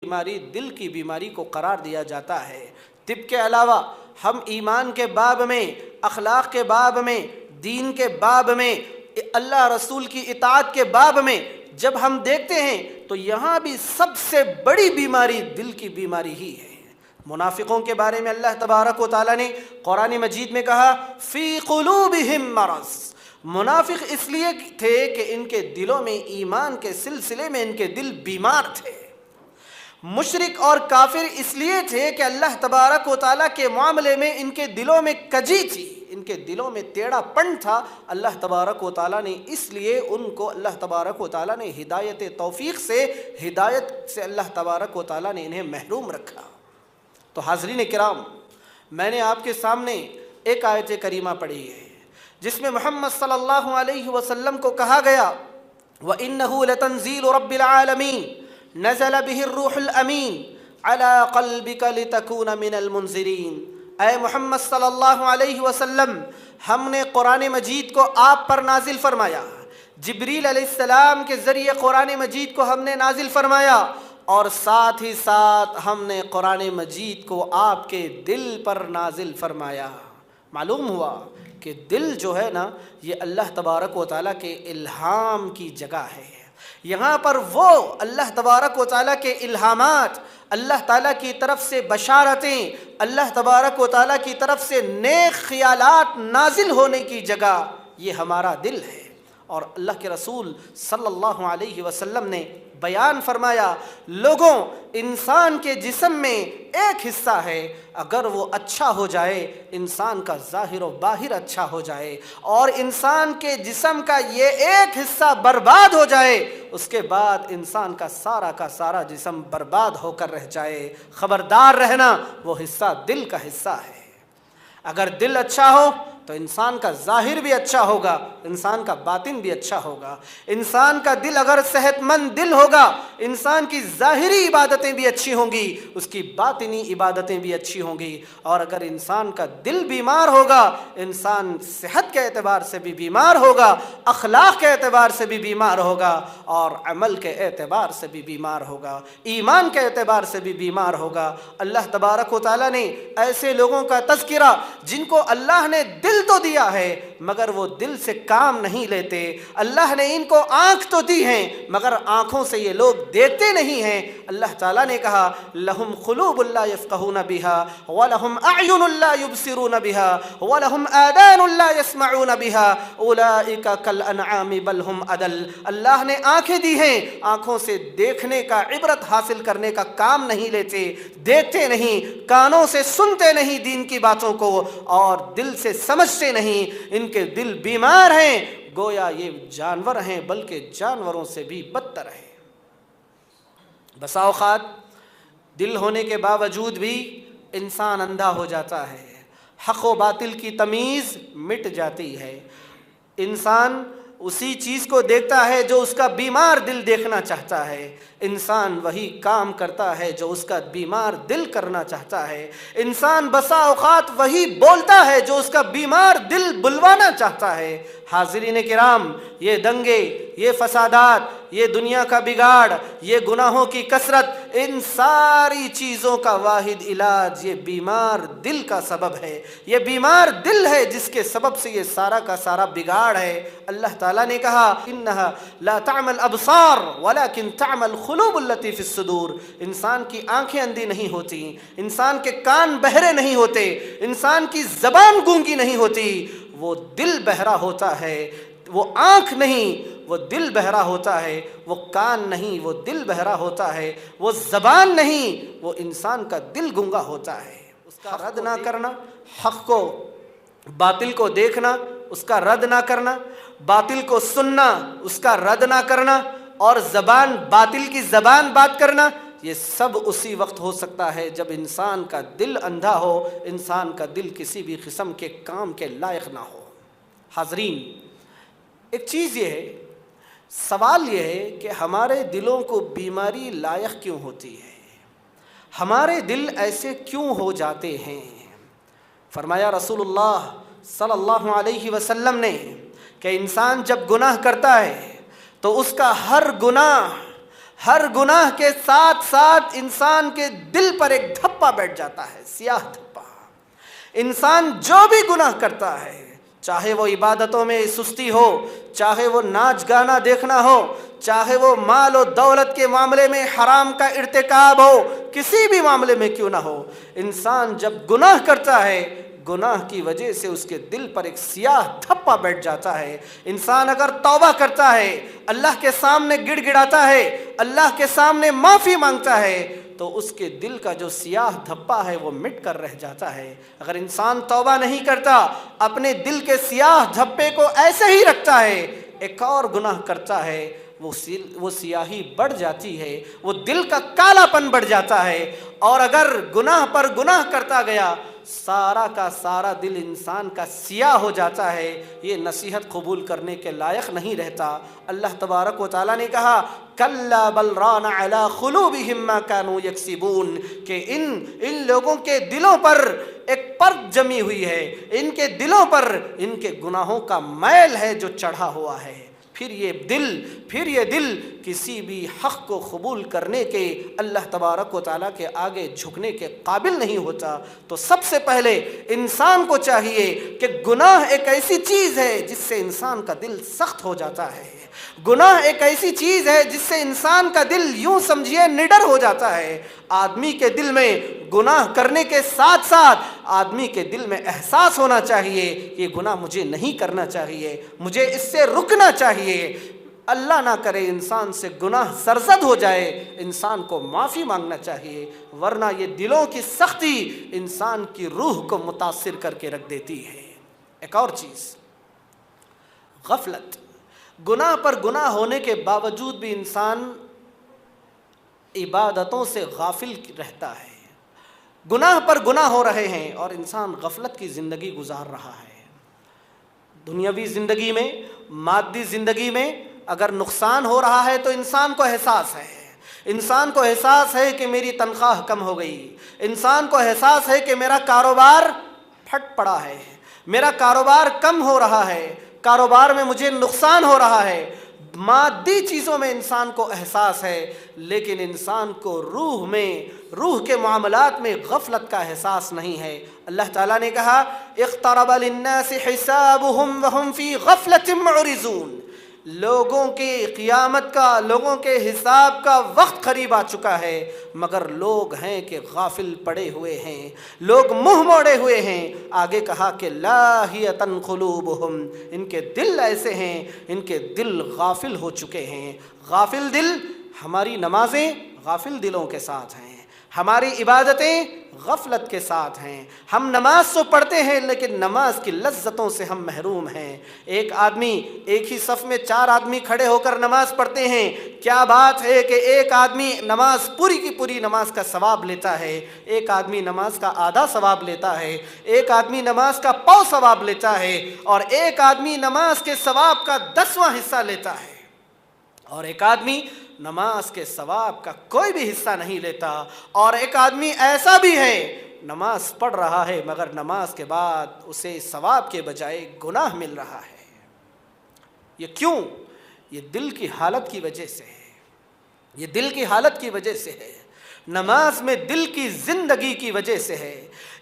بیماری دل کی بیماری کو قرار دیا جاتا ہے۔ طب کے علاوہ ہم ایمان کے باب میں، اخلاق کے باب میں، دین کے باب میں، اللہ رسول کی اطاعت کے باب میں جب ہم دیکھتے ہیں تو یہاں بھی سب سے بڑی بیماری دل کی بیماری ہی ہے۔ منافقوں کے بارے میں اللہ تبارک و تعالیٰ نے قرآن مجید میں کہا فی قلوبہم مرض، منافق اس لیے تھے کہ ان کے دلوں میں ایمان کے سلسلے میں ان کے دل بیمار تھے۔ مشرک اور کافر اس لیے تھے کہ اللہ تبارک و تعالیٰ کے معاملے میں ان کے دلوں میں کجی تھی، ان کے دلوں میں ٹیڑھا پن تھا۔ اللہ تبارک و تعالیٰ نے اس لیے ان کو، اللہ تبارک و تعالیٰ نے ہدایت توفیق سے، ہدایت سے اللہ تبارک و تعالیٰ نے انہیں محروم رکھا۔ تو حاضرین کرام، میں نے آپ کے سامنے ایک آیت کریمہ پڑھی ہے جس میں محمد صلی اللہ علیہ وسلم کو کہا گیا وَإِنَّهُ لَتَنزِيلُ رَبِّ الْعَالَمِينَ نزل به الروح الامین علی قلبک لتکون من المنذرین۔ اے محمد صلی اللہ علیہ وسلم، ہم نے قرآن مجید کو آپ پر نازل فرمایا، جبریل علیہ السلام کے ذریعے قرآن مجید کو ہم نے نازل فرمایا، اور ساتھ ہی ساتھ ہم نے قرآن مجید کو آپ کے دل پر نازل فرمایا۔ معلوم ہوا کہ دل جو ہے نا، یہ اللہ تبارک و تعالیٰ کے الہام کی جگہ ہے۔ یہاں پر وہ اللہ تبارک و تعالیٰ کے الہامات، اللہ تعالیٰ کی طرف سے بشارتیں، اللہ تبارک و تعالیٰ کی طرف سے نیک خیالات نازل ہونے کی جگہ یہ ہمارا دل ہے۔ اور اللہ کے رسول صلی اللہ علیہ وسلم نے بیان فرمایا، لوگوں، انسان کے جسم میں ایک حصہ ہے، اگر وہ اچھا ہو جائے انسان کا ظاہر و باہر اچھا ہو جائے، اور انسان کے جسم کا یہ ایک حصہ برباد ہو جائے اس کے بعد انسان کا سارا جسم برباد ہو کر رہ جائے۔ خبردار رہنا، وہ حصہ دل کا حصہ ہے۔ اگر دل اچھا ہو تو انسان کا ظاہر بھی اچھا ہوگا، انسان کا باطن بھی اچھا ہوگا۔ انسان کا دل اگر صحت مند دل ہوگا، انسان کی ظاہری عبادتیں بھی اچھی ہوں گی، اس کی باطنی عبادتیں بھی اچھی ہوں گی۔ اور اگر انسان کا دل بیمار ہوگا، انسان صحت کے اعتبار سے بھی بیمار ہوگا، اخلاق کے اعتبار سے بھی بیمار ہوگا، اور عمل کے اعتبار سے بھی بیمار ہوگا، ایمان کے اعتبار سے بھی بیمار ہوگا۔ اللہ تبارک و تعالیٰ نے ایسے لوگوں کا تذکرہ جن کو اللہ نے دل تو دیا ہے مگر وہ دل سے کام نہیں لیتے، اللہ نے ان کو آنکھ تو دی ہیں مگر آنکھوں سے یہ لوگ دیکھتے نہیں ہیں۔ اللہ تعالیٰ نے کہا لہم قلوب لا یفقہون بہا ولہم اعین لا یبصرون بہا ولہم آذان لا یسمعون بہا اولئک کالانعام بل ہم اضل۔ اللہ نے آنکھیں دی ہیں، آنکھوں سے دیکھنے کا، عبرت حاصل کرنے کا کام نہیں لیتے، دیکھتے نہیں، کانوں سے سنتے نہیں دین کی باتوں کو، اور دل سے سمجھتے نہیں۔ ان کے دل بیمار ہیں، گویا یہ جانور ہیں، بلکہ جانوروں سے بھی بدتر ہیں۔ بسا اوقات دل ہونے کے باوجود بھی انسان اندھا ہو جاتا ہے، حق و باطل کی تمیز مٹ جاتی ہے، انسان اسی چیز کو دیکھتا ہے جو اس کا بیمار دل دیکھنا چاہتا ہے، انسان وہی کام کرتا ہے جو اس کا بیمار دل کرنا چاہتا ہے، انسان بسا اوقات وہی بولتا ہے جو اس کا بیمار دل بلوانا چاہتا ہے۔ حاضرین کرام، یہ دنگے، یہ فسادات، یہ دنیا کا بگاڑ، یہ گناہوں کی کثرت، ان ساری چیزوں کا واحد علاج یہ بیمار دل کا سبب ہے۔ یہ بیمار دل ہے جس کے سبب سے یہ سارا کا سارا بگاڑ ہے۔ اللہ تعالیٰ نے کہا انہا لا تعمل الابصار ولکن تعمل القلوب التي في الصدور۔ انسان کی آنکھیں اندھی نہیں ہوتی، انسان کے کان بہرے نہیں ہوتے، انسان کی زبان گونگی نہیں ہوتی، وہ دل بہرا ہوتا ہے۔ وہ آنکھ نہیں، وہ دل بہرا ہوتا ہے، وہ کان نہیں، وہ دل بہرا ہوتا ہے، وہ زبان نہیں، وہ انسان کا دل گنگا ہوتا ہے۔ اس کا رد نہ کرنا، حق کو، باطل کو دیکھنا، اس کا رد نہ کرنا، باطل کو سننا، اس کا رد نہ کرنا، اور زبان، باطل کی زبان بات کرنا، یہ سب اسی وقت ہو سکتا ہے جب انسان کا دل اندھا ہو، انسان کا دل کسی بھی قسم کے کام کے لائق نہ ہو۔ حاضرین، ایک چیز یہ ہے، سوال یہ ہے کہ ہمارے دلوں کو بیماری لائق کیوں ہوتی ہے؟ ہمارے دل ایسے کیوں ہو جاتے ہیں؟ فرمایا رسول اللہ صلی اللہ علیہ وسلم نے کہ انسان جب گناہ کرتا ہے تو اس کا ہر گناہ ہر گناہ کے ساتھ ساتھ انسان کے دل پر ایک دھپا بیٹھ جاتا ہے، سیاہ دھپا۔ انسان جو بھی گناہ کرتا ہے، چاہے وہ عبادتوں میں سستی ہو، چاہے وہ ناچ گانا دیکھنا ہو، چاہے وہ مال و دولت کے معاملے میں حرام کا ارتکاب ہو، کسی بھی معاملے میں کیوں نہ ہو، انسان جب گناہ کرتا ہے، گناہ کی وجہ سے اس کے دل پر ایک سیاہ دھپا بیٹھ جاتا ہے۔ انسان اگر توبہ کرتا ہے، اللہ کے سامنے گڑ گڑاتا ہے، اللہ کے سامنے معافی مانگتا ہے، تو اس کے دل کا جو سیاہ دھپا ہے وہ مٹ کر رہ جاتا ہے۔ اگر انسان توبہ نہیں کرتا، اپنے دل کے سیاہ دھپے کو ایسے ہی رکھتا ہے، ایک اور گناہ کرتا ہے، وہ سیاہی بڑھ جاتی ہے، وہ دل کا کالا پن بڑھ جاتا ہے۔ اور اگر گناہ پر گناہ کرتا گیا، سارا کا سارا دل انسان کا سیاہ ہو جاتا ہے، یہ نصیحت قبول کرنے کے لائق نہیں رہتا۔ اللہ تبارک و تعالیٰ نے کہا کلا بل ران علی قلوبہم ما کانوا یکسبون، کہ ان لوگوں کے دلوں پر ایک پرت جمی ہوئی ہے، ان کے دلوں پر ان کے گناہوں کا میل ہے جو چڑھا ہوا ہے۔ پھر یہ دل کسی بھی حق کو قبول کرنے کے، اللہ تبارک و تعالیٰ کے آگے جھکنے کے قابل نہیں ہوتا۔ تو سب سے پہلے انسان کو چاہیے کہ گناہ ایک ایسی چیز ہے جس سے انسان کا دل سخت ہو جاتا ہے، گناہ ایک ایسی چیز ہے جس سے انسان کا دل یوں سمجھیے نڈر ہو جاتا ہے۔ آدمی کے دل میں گناہ کرنے کے ساتھ ساتھ آدمی کے دل میں احساس ہونا چاہیے یہ گناہ مجھے نہیں کرنا چاہیے، مجھے اس سے رکنا چاہیے۔ اللہ نہ کرے انسان سے گناہ سرزد ہو جائے، انسان کو معافی مانگنا چاہیے، ورنہ یہ دلوں کی سختی انسان کی روح کو متاثر کر کے رکھ دیتی ہے۔ ایک اور چیز، غفلت۔ گناہ پر گناہ ہونے کے باوجود بھی انسان عبادتوں سے غافل رہتا ہے۔ گناہ پر گناہ ہو رہے ہیں اور انسان غفلت کی زندگی گزار رہا ہے۔ دنیاوی زندگی میں، مادی زندگی میں اگر نقصان ہو رہا ہے تو انسان کو احساس ہے، انسان کو احساس ہے کہ میری تنخواہ کم ہو گئی، انسان کو احساس ہے کہ میرا کاروبار پھٹ پڑا ہے، میرا کاروبار کم ہو رہا ہے، کاروبار میں مجھے نقصان ہو رہا ہے۔ مادی چیزوں میں انسان کو احساس ہے، لیکن انسان کو روح کے معاملات میں غفلت کا احساس نہیں ہے۔ اللہ تعالیٰ نے کہا اقترب للناس حسابهم وهم فی غفلۃ معرضون، لوگوں کی قیامت کا، لوگوں کے حساب کا وقت قریب آ چکا ہے، مگر لوگ ہیں کہ غافل پڑے ہوئے ہیں، لوگ منہ موڑے ہوئے ہیں۔ آگے کہا کہ لاہیۃ قلوبہم، ان کے دل ایسے ہیں، ان کے دل غافل ہو چکے ہیں۔ غافل دل، ہماری نمازیں غافل دلوں کے ساتھ ہیں، ہماری عبادتیں غفلت کے ساتھ ہیں۔ ہم نماز تو پڑھتے ہیں لیکن نماز کی لذتوں سے ہم محروم ہیں۔ ایک ہی صف میں 4 آدمی کھڑے ہو کر نماز پڑھتے ہیں، کیا بات ہے کہ ایک آدمی نماز پوری کی پوری نماز کا ثواب لیتا ہے، ایک آدمی نماز کا آدھا ثواب لیتا ہے، ایک آدمی نماز کا پاؤ ثواب لیتا ہے، اور ایک آدمی نماز کے ثواب کا 10واں حصہ لیتا ہے، اور ایک آدمی نماز کے ثواب کا کوئی بھی حصہ نہیں لیتا۔ اور ایک آدمی ایسا بھی ہے نماز پڑھ رہا ہے مگر نماز کے بعد اسے ثواب کے بجائے گناہ مل رہا ہے۔ یہ کیوں؟ یہ دل کی حالت کی وجہ سے ہے، یہ دل کی حالت کی وجہ سے ہے، نماز میں دل کی زندگی کی وجہ سے ہے،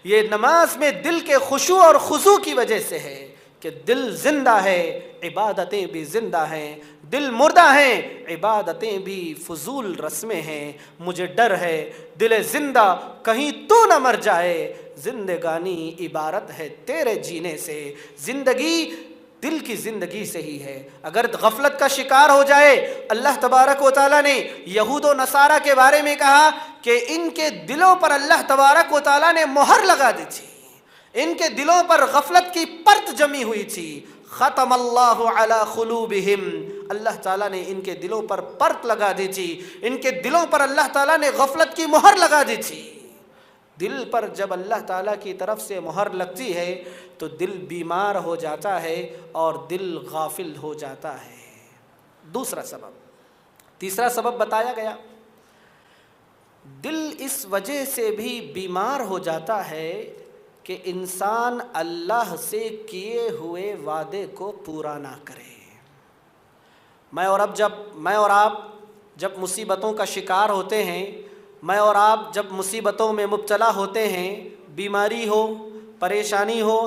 یہ نماز میں دل کے خشوع اور خضوع کی وجہ سے ہے کہ دل زندہ ہے، عبادتیں بھی زندہ ہیں، دل مردہ ہیں، عبادتیں بھی فضول رسمیں ہیں۔ مجھے ڈر ہے دل زندہ کہیں تو نہ مر جائے، زندگانی عبارت ہے تیرے جینے سے، زندگی دل کی زندگی سے ہی ہے۔ اگر غفلت کا شکار ہو جائے، اللہ تبارک و تعالیٰ نے یہود و نصارہ کے بارے میں کہا کہ ان کے دلوں پر اللہ تبارک و تعالیٰ نے مہر لگا دی تھی، ان کے دلوں پر غفلت کی پرت جمی ہوئی تھی۔ ختم اللہ علی قلوبہم، اللہ تعالیٰ نے ان کے دلوں پر پرت لگا دی تھی، ان کے دلوں پر اللہ تعالیٰ نے غفلت کی مہر لگا دی تھی۔ دل پر جب اللہ تعالیٰ کی طرف سے مہر لگتی ہے تو دل بیمار ہو جاتا ہے اور دل غافل ہو جاتا ہے۔ دوسرا سبب، تیسرا سبب بتایا گیا، دل اس وجہ سے بھی بیمار ہو جاتا ہے کہ انسان اللہ سے کیے ہوئے وعدے کو پورا نہ کرے۔ میں اور آپ جب مصیبتوں کا شکار ہوتے ہیں، میں اور آپ جب مصیبتوں میں مبتلا ہوتے ہیں، بیماری ہو، پریشانی ہو،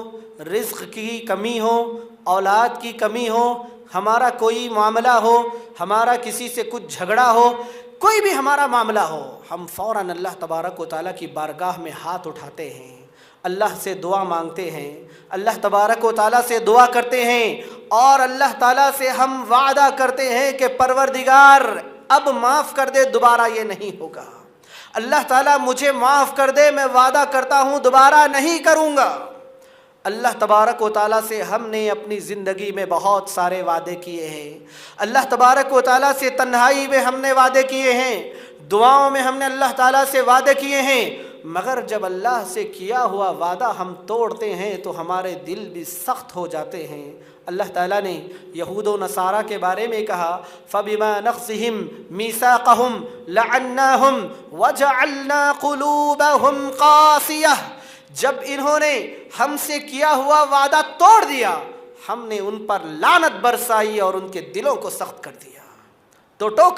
رزق کی کمی ہو، اولاد کی کمی ہو، ہمارا کوئی معاملہ ہو، ہمارا کسی سے کچھ جھگڑا ہو، کوئی بھی ہمارا معاملہ ہو، ہم فوراً اللہ تبارک و تعالیٰ کی بارگاہ میں ہاتھ اٹھاتے ہیں، اللہ سے دعا مانگتے ہیں، اللہ تبارک و تعالیٰ سے دعا کرتے ہیں، اور اللہ تعالیٰ سے ہم وعدہ کرتے ہیں کہ پروردگار اب معاف کر دے، دوبارہ یہ نہیں ہوگا۔ اللہ تعالیٰ مجھے معاف کر دے، میں وعدہ کرتا ہوں دوبارہ نہیں کروں گا۔ اللہ تبارک و تعالیٰ سے ہم نے اپنی زندگی میں بہت سارے وعدے کیے ہیں۔ اللہ تبارک و تعالیٰ سے تنہائی میں ہم نے وعدے کیے ہیں، دعاؤں میں ہم نے اللہ تعالیٰ سے وعدے کیے ہیں، مگر جب اللہ سے کیا ہوا وعدہ ہم توڑتے ہیں تو ہمارے دل بھی سخت ہو جاتے ہیں۔ اللہ تعالیٰ نے یہود و نصارہ کے بارے میں کہا فَبِمَا نَقْضِهِمْ مِيثَاقَهُمْ لَعَنَّاهُمْ وَجَعَلْنَا قُلُوبَهُمْ قَاسِيَةً، جب انہوں نے ہم سے کیا ہوا وعدہ توڑ دیا، ہم نے ان پر لعنت برسائی اور ان کے دلوں کو سخت کر دیا۔ تو ٹوکا